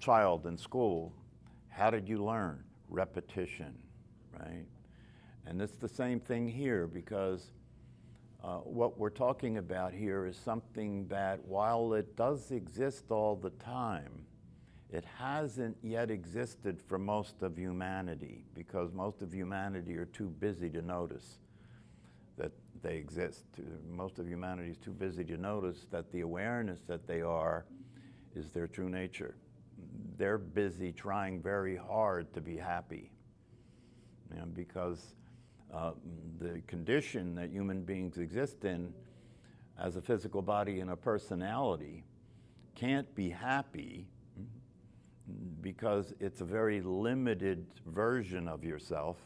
child in school, how did you learn? Repetition, right? And it's the same thing here, because what we're talking about here is something that, while it does exist all the time, it hasn't yet existed for most of humanity, because most of humanity are too busy to notice that they exist. Most of humanity is too busy to notice that the awareness that they are is their true nature. They're busy trying very hard to be happy, because the condition that human beings exist in as a physical body and a personality can't be happy, because it's a very limited version of yourself,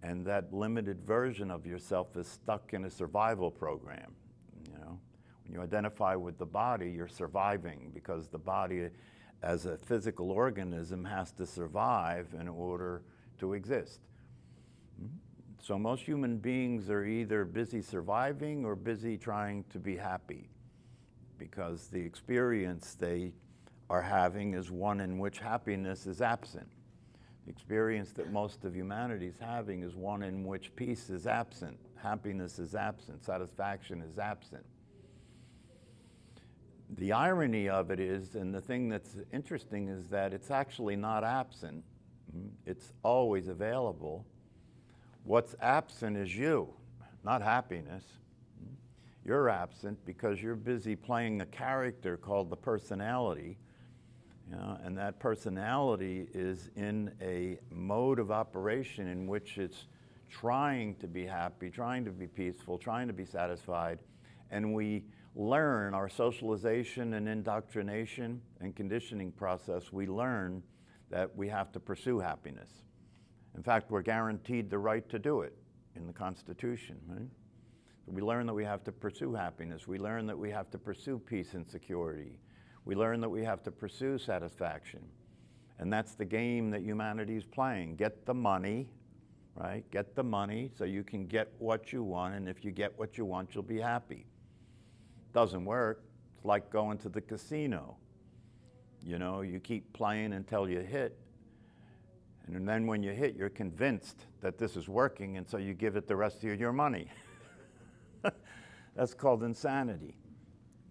and that limited version of yourself is stuck in a survival program. When you identify with the body, you're surviving, because the body as a physical organism has to survive in order to exist. So most human beings are either busy surviving or busy trying to be happy, because the experience they are having is one in which happiness is absent. The experience that most of humanity is having is one in which peace is absent, happiness is absent, satisfaction is absent. The irony of it is, and the thing that's interesting, is that it's actually not absent. It's always available. What's absent is you, not happiness. You're absent because you're busy playing a character called the personality, and that personality is in a mode of operation in which it's trying to be happy, trying to be peaceful, trying to be satisfied, and we learn our socialization and indoctrination and conditioning process. We learn that we have to pursue happiness. In fact, we're guaranteed the right to do it in the Constitution, right? We learn that we have to pursue happiness. We learn that we have to pursue peace and security. We learn that we have to pursue satisfaction. And that's the game that humanity is playing. Get the money, right? Get the money so you can get what you want, and if you get what you want, you'll be happy. Doesn't work. It's like going to the casino. You keep playing until you hit, and then when you hit, you're convinced that this is working, and so you give it the rest of your money. That's called insanity.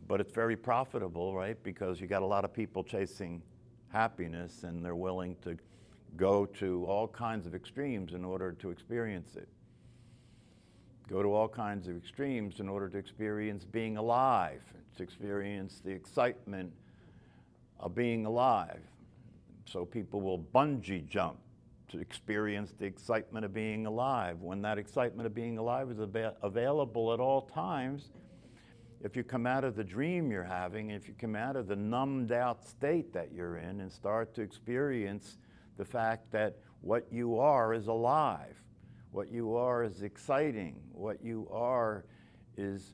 But it's very profitable, right? Because you got a lot of people chasing happiness, and they're willing to go to all kinds of extremes in order to experience it. Go to all kinds of extremes in order to experience being alive, to experience the excitement of being alive. So people will bungee jump to experience the excitement of being alive. When that excitement of being alive is available at all times, if you come out of the dream you're having, if you come out of the numbed out state that you're in and start to experience the fact that what you are is alive, what you are is exciting, what you are is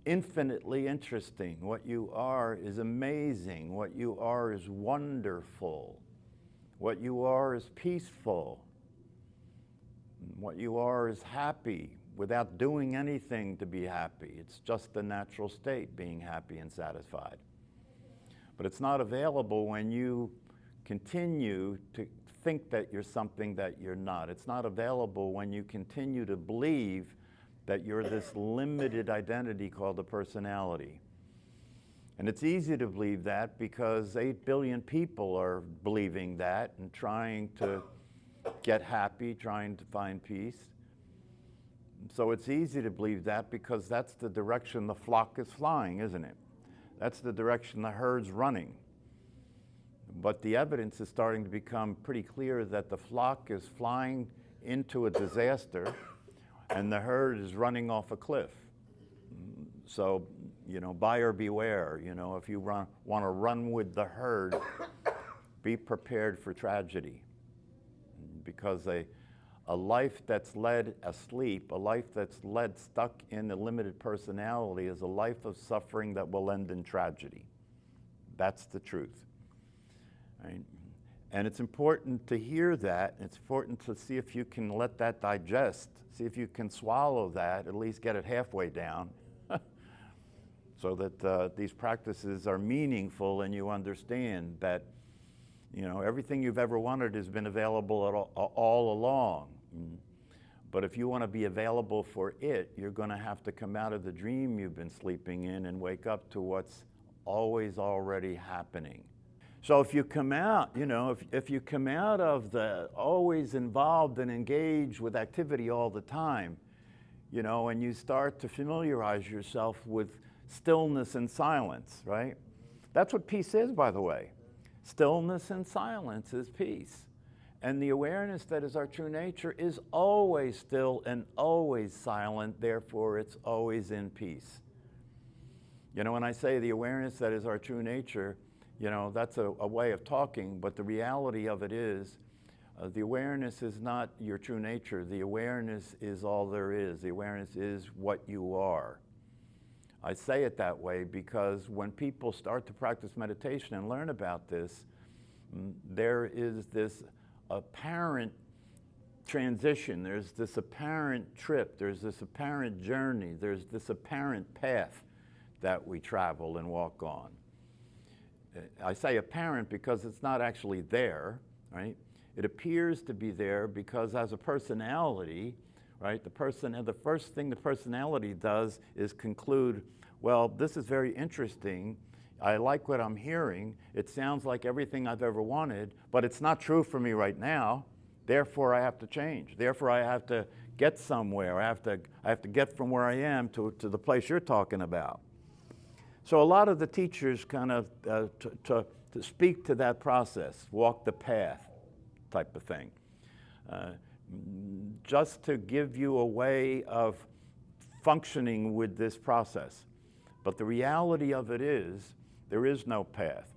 infinitely interesting, what you are is amazing, what you are is wonderful, what you are is peaceful, what you are is happy without doing anything to be happy. It's just the natural state, being happy and satisfied. But it's not available when you continue to think that you're something that you're not. It's not available when you continue to believe that you're this limited identity called a personality. And it's easy to believe that because 8 billion people are believing that and trying to get happy, trying to find peace. So it's easy to believe that because that's the direction the flock is flying, isn't it? That's the direction the herd's running. But the evidence is starting to become pretty clear that the flock is flying into a disaster and the herd is running off a cliff. So, buyer beware. If you want to run with the herd, be prepared for tragedy. Because a life that's led asleep, a life that's led stuck in a limited personality is a life of suffering that will end in tragedy. That's the truth. Right? And it's important to hear that. It's important to see if you can let that digest, see if you can swallow that, at least get it halfway down, so that these practices are meaningful and you understand that You know, everything you've ever wanted has been available all along. But if you want to be available for it, you're going to have to come out of the dream you've been sleeping in and wake up to what's always already happening. So if you come out, you know, if you come out of the always involved and engaged with activity all the time, you know, and you start to familiarize yourself with stillness and silence, right? That's what peace is, by the way. Stillness and silence is peace. And the awareness that is our true nature is always still and always silent, therefore it's always in peace. You know, when I say the awareness that is our true nature, you know, that's a way of talking, but the reality of it is, the awareness is not your true nature. The awareness is all there is. The awareness is what you are. I say it that way because when people start to practice meditation and learn about this, there is this apparent transition, there's this apparent trip, there's this apparent journey, there's this apparent path that we travel and walk on. I say apparent because it's not actually there, right? It appears to be there because as a personality, right, the first thing the personality does is conclude, well, this is very interesting. I like what I'm hearing. It sounds like everything I've ever wanted, but it's not true for me right now. Therefore, I have to change. Therefore, I have to get somewhere. I have to get from where I am to the place you're talking about. So a lot of the teachers kind of, to speak to that process, walk the path type of thing, just to give you a way of functioning with this process. But the reality of it is, there is no path,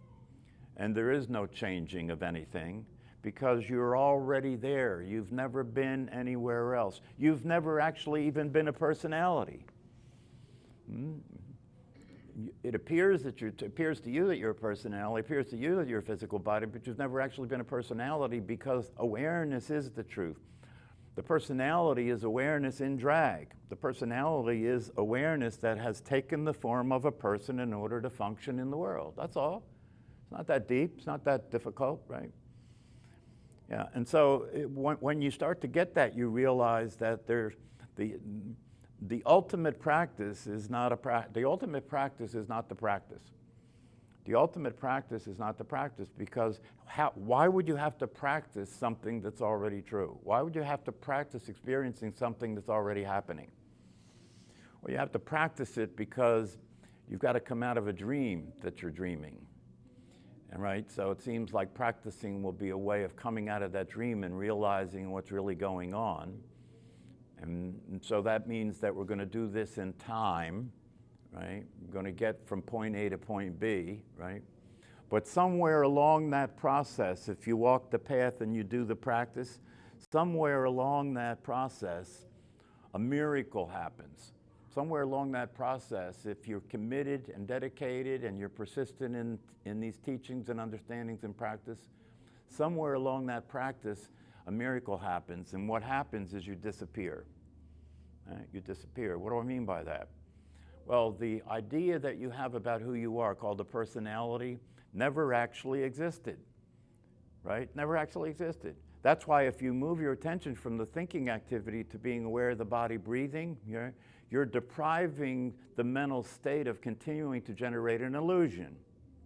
and there is no changing of anything, because you're already there. You've never been anywhere else. You've never actually even been a personality. It appears to you that you're a personality, it appears to you that you're a physical body, but you've never actually been a personality because awareness is the truth. The personality is awareness in drag. The personality is awareness that has taken the form of a person in order to function in the world. That's all. It's not that deep, it's not that difficult, right? Yeah, and so when you start to get that, you realize that the ultimate practice is not the ultimate practice is not the practice. The ultimate practice is not the practice because why would you have to practice something that's already true? Why would you have to practice experiencing something that's already happening? Well, you have to practice it because you've got to come out of a dream that you're dreaming. And right, so it seems like practicing will be a way of coming out of that dream and realizing what's really going on. And so that means that we're going to do this in time, right? We're going to get from point A to point B, right? But somewhere along that process, if you walk the path and you do the practice, somewhere along that process, a miracle happens. Somewhere along that process, if you're committed and dedicated and you're persistent in these teachings and understandings and practice, somewhere along that practice, a miracle happens, and what happens is you disappear. Right? You disappear. What do I mean by that? Well, the idea that you have about who you are, called the personality, never actually existed, right? Never actually existed. That's why if you move your attention from the thinking activity to being aware of the body breathing, you're depriving the mental state of continuing to generate an illusion.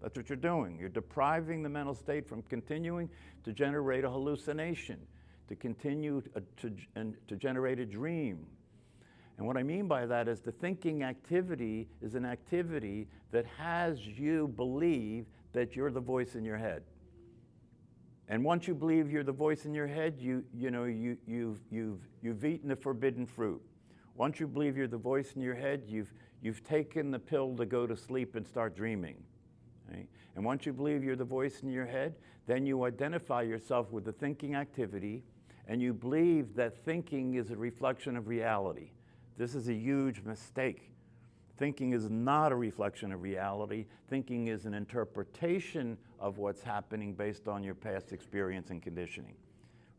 That's what you're doing. You're depriving the mental state from continuing to generate a hallucination, to continue to generate a dream. And what I mean by that is the thinking activity is an activity that has you believe that you're the voice in your head. And once you believe you're the voice in your head, you've eaten the forbidden fruit. Once you believe you're the voice in your head, you've taken the pill to go to sleep and start dreaming. Right? And once you believe you're the voice in your head, then you identify yourself with the thinking activity, and you believe that thinking is a reflection of reality. This is a huge mistake. Thinking is not a reflection of reality. Thinking is an interpretation of what's happening based on your past experience and conditioning,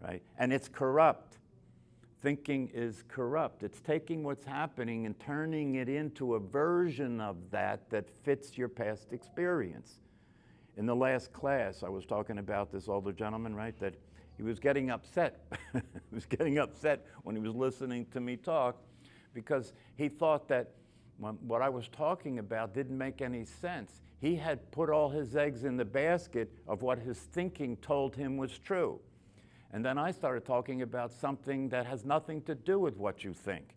right? And it's corrupt. Thinking is corrupt. It's taking what's happening and turning it into a version of that fits your past experience. In the last class, I was talking about this older gentleman, right, that he was getting upset. He was getting upset when he was listening to me talk because he thought that what I was talking about didn't make any sense. He had put all his eggs in the basket of what his thinking told him was true. And then I started talking about something that has nothing to do with what you think.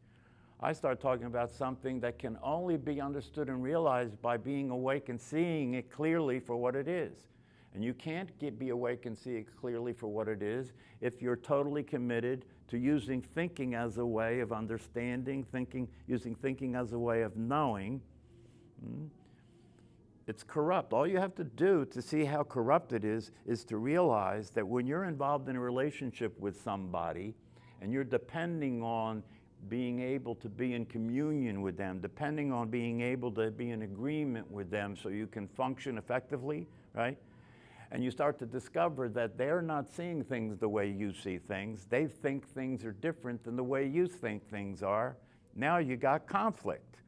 I started talking about something that can only be understood and realized by being awake and seeing it clearly for what it is. And you can't be awake and see it clearly for what it is if you're totally committed to using thinking as a way of understanding, using thinking as a way of knowing. It's corrupt. All you have to do to see how corrupt it is to realize that when you're involved in a relationship with somebody and you're depending on being able to be in communion with them, depending on being able to be in agreement with them so you can function effectively, right? And you start to discover that they're not seeing things the way you see things. They think things are different than the way you think things are. Now you got conflict.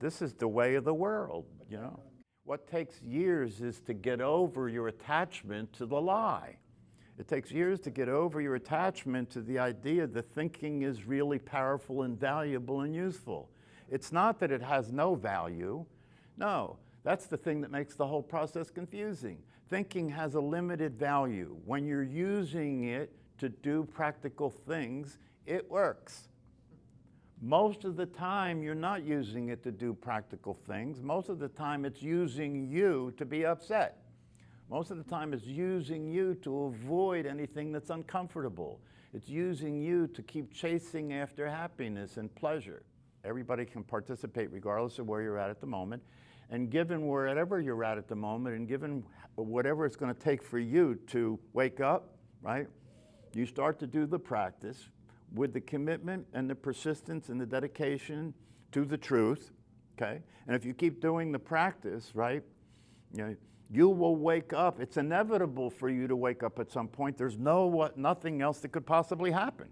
This is the way of the world, you know? What takes years is to get over your attachment to the lie. It takes years to get over your attachment to the idea that thinking is really powerful and valuable and useful. It's not that it has no value. No, that's the thing that makes the whole process confusing. Thinking has a limited value. When you're using it to do practical things, it works. Most of the time, you're not using it to do practical things. Most of the time, it's using you to be upset. Most of the time, it's using you to avoid anything that's uncomfortable. It's using you to keep chasing after happiness and pleasure. Everybody can participate regardless of where you're at the moment. And given wherever you're at the moment, and given whatever it's going to take for you to wake up, right, you start to do the practice with the commitment and the persistence and the dedication to the truth, okay? And if you keep doing the practice, right, you will wake up. It's inevitable for you to wake up at some point. There's nothing else that could possibly happen.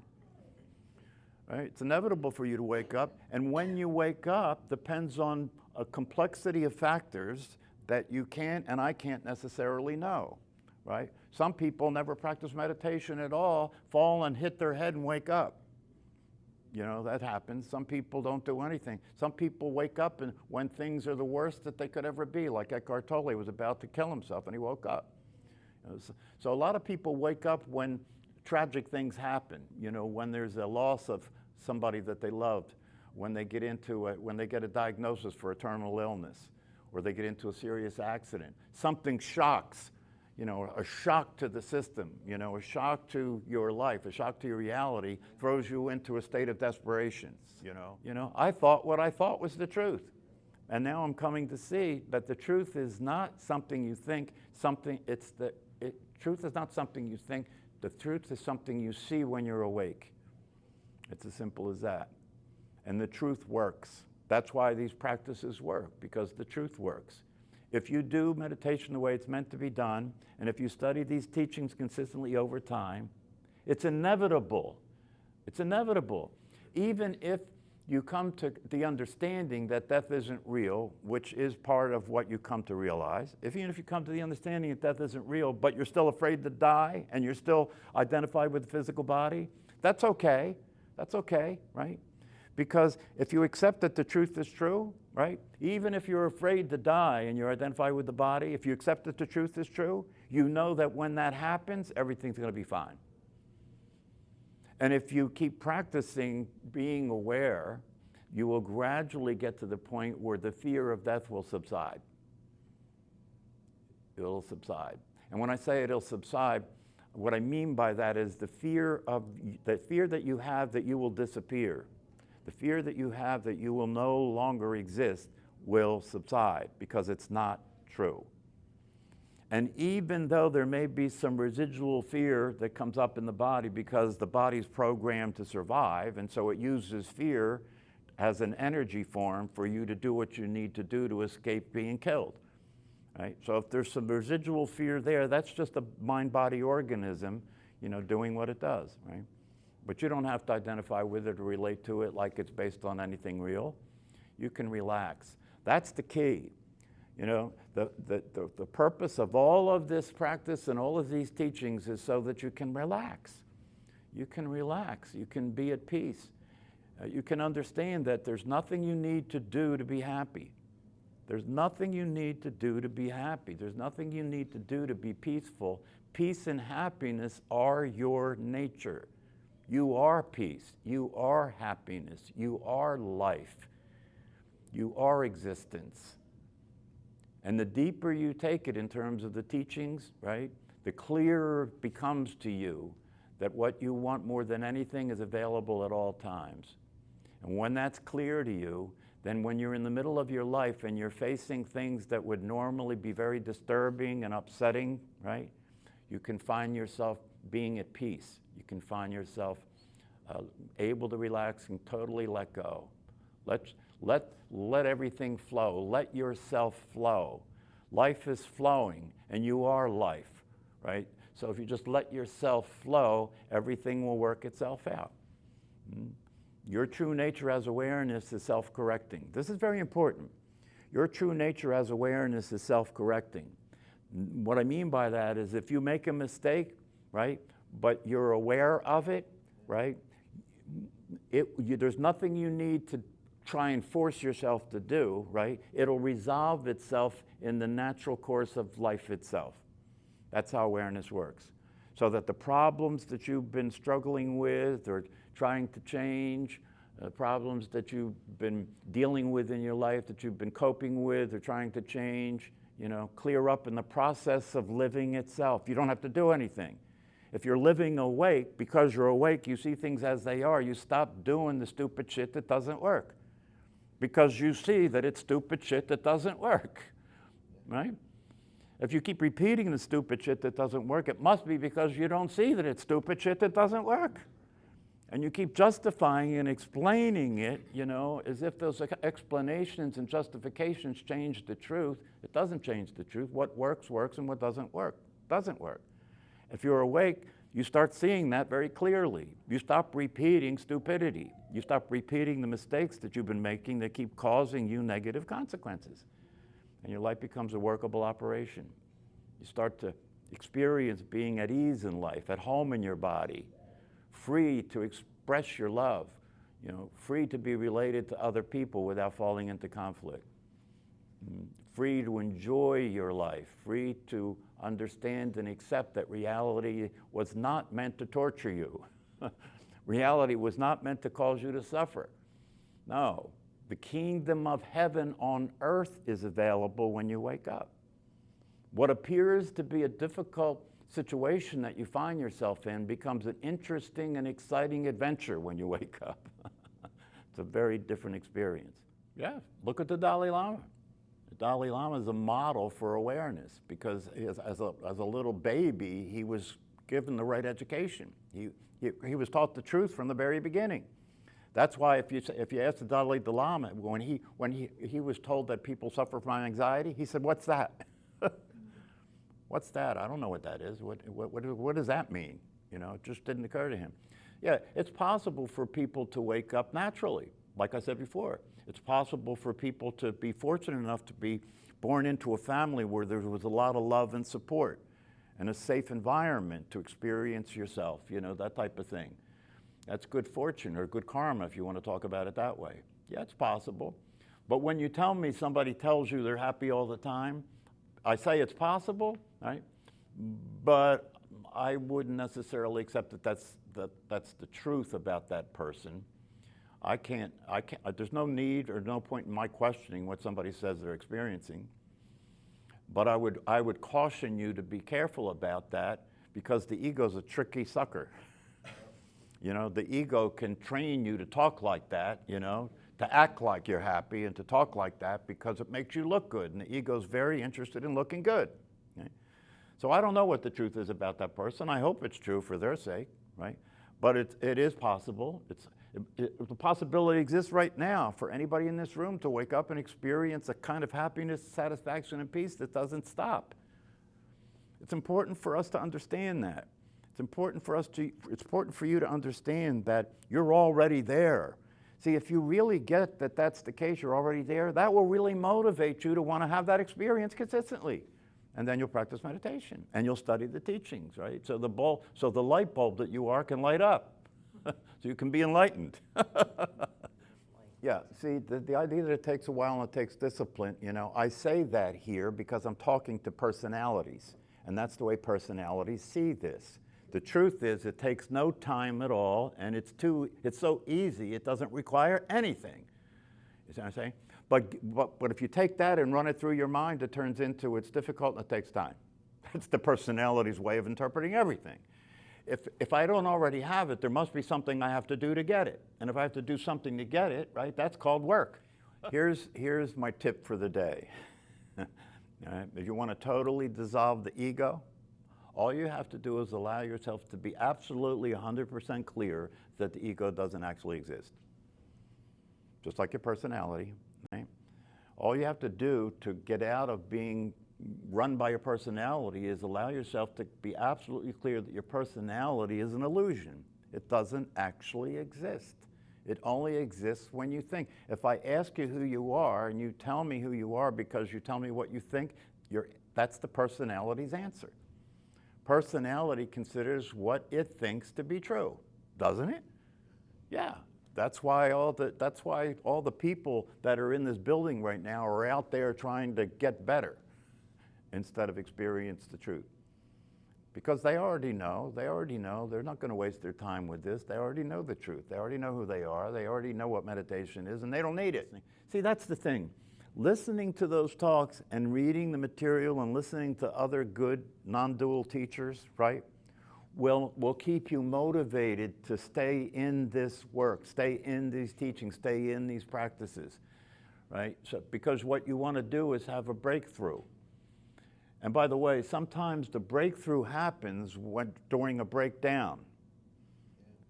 Right? It's inevitable for you to wake up. And when you wake up depends on a complexity of factors that you can't and I can't necessarily know, right? Some people never practice meditation at all, fall and hit their head and wake up. You know, that happens. Some people don't do anything. Some people wake up and when things are the worst that they could ever be, like Eckhart Tolle was about to kill himself and he woke up. So a lot of people wake up when tragic things happen, you know, when there's a loss of somebody that they loved, when they get a diagnosis for a terminal illness, or they get into a serious accident. Something shocks, you know, a shock to the system, you know, a shock to your life, a shock to your reality, throws you into a state of desperation, you know. I thought what I thought was the truth. And now I'm coming to see that the truth is not something you think, truth is not something you think, the truth is something you see when you're awake. It's as simple as that. And the truth works. That's why these practices work, because the truth works. If you do meditation the way it's meant to be done, and if you study these teachings consistently over time, it's inevitable. It's inevitable. Even if you come to the understanding that death isn't real, which is part of what you come to realize, even if you come to the understanding that death isn't real, but you're still afraid to die, and you're still identified with the physical body, that's okay. That's okay, right? Because if you accept that the truth is true, right? Even if you're afraid to die and you're identified with the body, if you accept that the truth is true, you know that when that happens, everything's going to be fine. And if you keep practicing being aware, you will gradually get to the point where the fear of death will subside. It'll subside. And when I say it'll subside, what I mean by that is the fear that you have that you will disappear. The fear that you have that you will no longer exist will subside because it's not true. And even though there may be some residual fear that comes up in the body because the body's programmed to survive, and so it uses fear as an energy form for you to do what you need to do to escape being killed. Right? So if there's some residual fear there, that's just a mind-body organism, you know, doing what it does, right? But you don't have to identify with it or relate to it like it's based on anything real. You can relax. That's the key. You know, the purpose of all of this practice and all of these teachings is so that you can relax. You can relax. You can be at peace. You can understand that there's nothing you need to do to be happy. There's nothing you need to do to be happy. There's nothing you need to do to be peaceful. Peace and happiness are your nature. You are peace. You are happiness. You are life. You are existence. And the deeper you take it in terms of the teachings, right, the clearer it becomes to you that what you want more than anything is available at all times. And when that's clear to you, then when you're in the middle of your life and you're facing things that would normally be very disturbing and upsetting, right, you can find yourself being at peace. You can find yourself able to relax and totally let go. Let everything flow. Let yourself flow. Life is flowing, and you are life, right? So if you just let yourself flow, everything will work itself out. Your true nature as awareness is self-correcting. This is very important. Your true nature as awareness is self-correcting. What I mean by that is if you make a mistake, right, but you're aware of it, right, there's nothing you need to try and force yourself to do, right? It'll resolve itself in the natural course of life itself. That's how awareness works. So that the problems that you've been struggling with or trying to change, problems that you've been dealing with in your life, that you've been coping with or trying to change, you know, clear up in the process of living itself. You don't have to do anything. If you're living awake, because you're awake, you see things as they are, you stop doing the stupid shit that doesn't work. Because you see that it's stupid shit that doesn't work, right? If you keep repeating the stupid shit that doesn't work, it must be because you don't see that it's stupid shit that doesn't work. And you keep justifying and explaining it, you know, as if those explanations and justifications change the truth. It doesn't change the truth. What works, works, and what doesn't work, doesn't work. If you're awake, you start seeing that very clearly. You stop repeating stupidity. You stop repeating the mistakes that you've been making that keep causing you negative consequences. And your life becomes a workable operation. You start to experience being at ease in life, at home in your body, free to express your love, you know, free to be related to other people without falling into conflict, free to enjoy your life, free to understand and accept that reality was not meant to torture you. Reality was not meant to cause you to suffer. No, the kingdom of heaven on earth is available when you wake up. What appears to be a difficult situation that you find yourself in becomes an interesting and exciting adventure when you wake up. It's a very different experience. Yeah, look at the Dalai Lama. The Dalai Lama is a model for awareness because as a little baby, he was given the right education. He was taught the truth from the very beginning. That's why if you ask the Dalai Lama, when he was told that people suffer from anxiety, he said, "What's that?" What's that? I don't know what that is. What does that mean? You know, it just didn't occur to him. Yeah, it's possible for people to wake up naturally. Like I said before, it's possible for people to be fortunate enough to be born into a family where there was a lot of love and support and a safe environment to experience yourself, you know, that type of thing. That's good fortune or good karma if you want to talk about it that way. Yeah, it's possible. But when you tell me somebody tells you they're happy all the time, I say it's possible, right? But I wouldn't necessarily accept that that's the truth about that person. I can't, there's no need or no point in my questioning what somebody says they're experiencing. But I would caution you to be careful about that because the ego's a tricky sucker. You know, the ego can train you to talk like that, you know, to act like you're happy and to talk like that because it makes you look good. And the ego's very interested in looking good. Okay? So I don't know what the truth is about that person. I hope it's true for their sake, right? But it is possible. The possibility exists right now for anybody in this room to wake up and experience a kind of happiness, satisfaction, and peace that doesn't stop. It's important for us to understand that. It's important for you to understand that you're already there. See, if you really get that that's the case, you're already there, that will really motivate you to want to have that experience consistently. And then you'll practice meditation and you'll study the teachings, right? So the light bulb that you are can light up. So you can be enlightened. Yeah, see, the idea that it takes a while and it takes discipline, you know, I say that here because I'm talking to personalities, and that's the way personalities see this. The truth is it takes no time at all, and it's so easy, it doesn't require anything. You see what I'm saying? But if you take that and run it through your mind, it turns into it's difficult and it takes time. That's the personality's way of interpreting everything. If I don't already have it, there must be something I have to do to get it. And if I have to do something to get it, right, that's called work. Here's my tip for the day. All right? If you want to totally dissolve the ego, all you have to do is allow yourself to be absolutely 100% clear that the ego doesn't actually exist. Just like your personality. Right? All you have to do to get out of being run by your personality is allow yourself to be absolutely clear that your personality is an illusion. It doesn't actually exist. It only exists when you think. If I ask you who you are and you tell me who you are because you tell me what you think, that's the personality's answer. Personality considers what it thinks to be true, doesn't it? Yeah. That's why all the people that are in this building right now are out there trying to get better instead of experience the truth. Because they already know, they're not going to waste their time with this. They already know the truth. They already know who they are. They already know what meditation is, and they don't need it. See, that's the thing. Listening to those talks and reading the material and listening to other good non-dual teachers, right, will keep you motivated to stay in this work, stay in these teachings, stay in these practices, right? So, because what you want to do is have a breakthrough. And by the way, sometimes the breakthrough happens during a breakdown.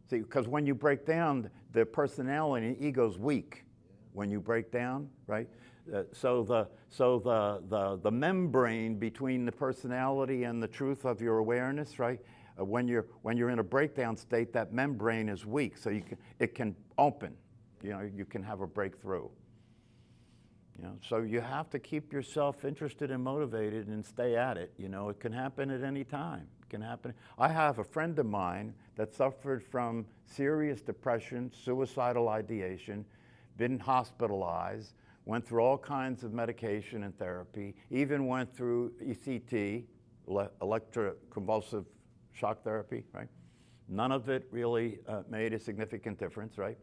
See, because when you break down, the personality and ego's weak. When you break down, right? So the membrane between the personality and the truth of your awareness, right? When you're in a breakdown state, that membrane is weak, so it can open. You know, you can have a breakthrough. You know, so you have to keep yourself interested and motivated and stay at it. You know, it can happen at any time. It can happen. I have a friend of mine that suffered from serious depression, suicidal ideation, been hospitalized, went through all kinds of medication and therapy, even went through ECT, electroconvulsive shock therapy, right? None of it really made a significant difference, right?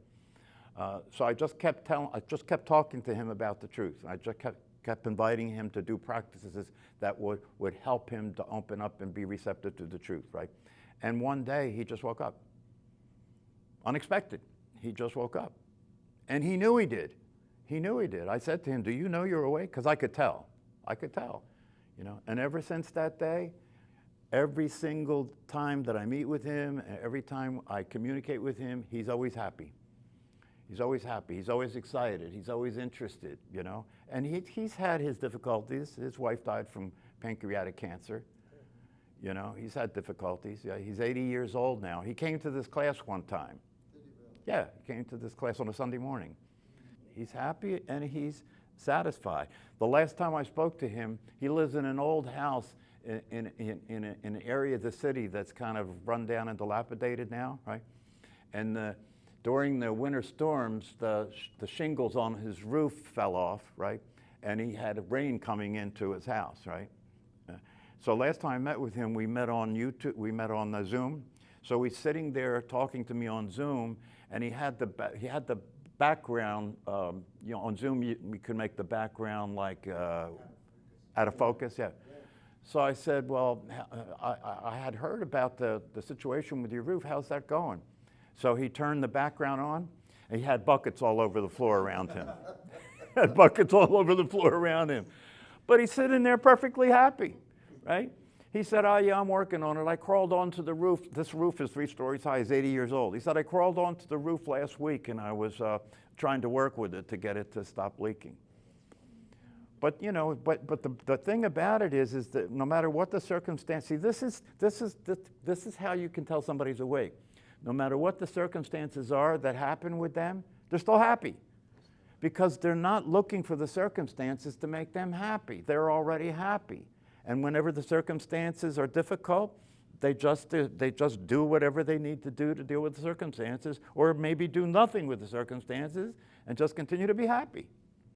So I just kept talking to him about the truth. I just kept inviting him to do practices that would help him to open up and be receptive to the truth, right? And one day he just woke up. Unexpected. He just woke up. And he knew he did. He knew he did. I said to him, "Do you know you're awake?" Because I could tell. I could tell. You know. And ever since that day, every single time that I meet with him, every time I communicate with him, he's always happy. He's always happy. He's always excited. He's always interested, you know. And he's had his difficulties. His wife died from pancreatic cancer. You know, he's had difficulties. Yeah, he's 80 years old now. He came to this class one time. Yeah, he came to this class on a Sunday morning. He's happy and he's satisfied. The last time I spoke to him, he lives in an old house in an area of the city that's kind of run down and dilapidated now, right? And during the winter storms, the shingles on his roof fell off, right? And he had rain coming into his house, right? So last time I met with him, we met on YouTube, we met on Zoom. So he's sitting there talking to me on Zoom, and he had the background, you know, on Zoom we could make the background like out of focus, yeah. So I said, well, I had heard about the situation with your roof. How's that going? So he turned the background on, and he had buckets all over the floor around him. Had buckets all over the floor around him. But he's sitting there perfectly happy, right? He said, "Oh, yeah, I'm working on it. I crawled onto the roof." This roof is 3 stories high. He's 80 years old. He said, "I crawled onto the roof last week, and I was trying to work with it to get it to stop leaking." But you know, but the thing about it is that no matter what the circumstance, see, this is how you can tell somebody's awake. No matter what the circumstances are that happen with them, They're still happy because they're not looking for the circumstances to make them happy. They're already happy. And whenever the circumstances are difficult, they just do whatever they need to do to deal with the circumstances, or maybe do nothing with the circumstances and just continue to be happy.